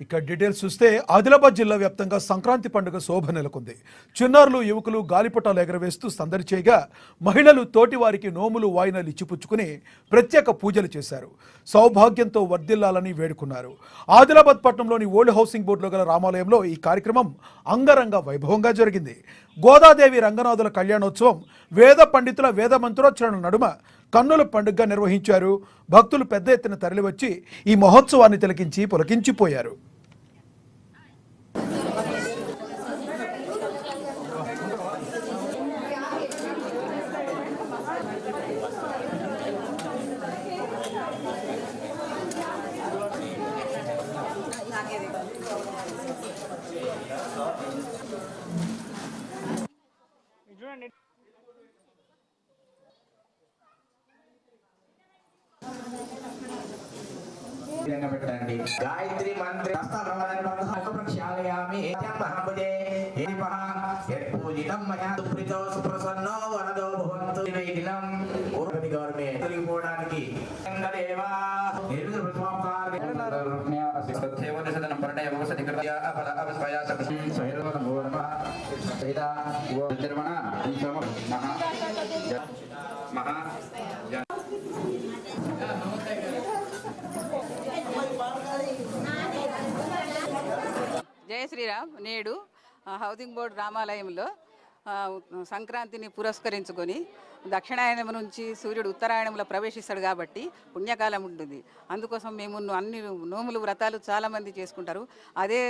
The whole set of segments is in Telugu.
ఇక డీటెయిల్స్ చూస్తే ఆదిలాబాద్ జిల్లా వ్యాప్తంగా సంక్రాంతి పండుగ శోభ నెలకొంది. చిన్నారులు యువకులు గాలిపటాలు ఎగరవేస్తూ సందడి చేయగా మహిళలు తోటివారికి నోములు వాయినాలు ఇచ్చిపుచ్చుకుని ప్రత్యేక పూజలు చేశారు. సౌభాగ్యంతో వర్ధిల్లాలని వేడుకున్నారు. ఆదిలాబాద్ పట్టణంలోని ఓల్డ్ హౌసింగ్ బోర్డులో గల రామాలయంలో ఈ కార్యక్రమం అంగరంగ వైభవంగా జరిగింది. గోదాదేవి రంగనాథుల కళ్యాణోత్సవం వేద పండితుల వేద మంత్రోచ్చరణ నడుమ కన్నుల పండుగగా నిర్వహించారు. భక్తులు పెద్ద ఎత్తున తరలివచ్చి ఈ మహోత్సవాన్ని తిలకించి పులకించిపోయారు. गायत्री मंत्र प्रक्षालयामि महापुजे पूजितं मया सुप्रीतो सुप्रसन्नो वरदो भवन्तु दिनं उर्वति गौरमे तलिपोडानिकी देवा निर्विघ्न प्रसवाकार सत्यवो निषदनं पर्णय भवसति कृत्या अफल अवस्वया सप्तम सहिरवनं भवनमा सहिता वो निर्मणा सम महा జయ శ్రీరామ్. నేడు హౌసింగ్ బోర్డు రామాలయంలో సంక్రాంతిని పురస్కరించుకొని దక్షిణాయనం నుంచి సూర్యుడు ఉత్తరాయణంలో ప్రవేశిస్తాడు కాబట్టి పుణ్యకాలం ఉంటుంది. అందుకోసం మేము అన్ని నోములు వ్రతాలు చాలామంది చేసుకుంటారు. అదే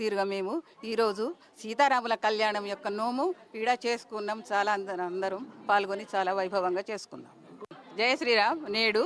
తీరుగా మేము ఈరోజు సీతారాముల కళ్యాణం యొక్క నోము ఈడ చేసుకున్నాం. చాలా అందరం పాల్గొని చాలా వైభవంగా చేసుకున్నాం. జయ శ్రీరామ్. నేడు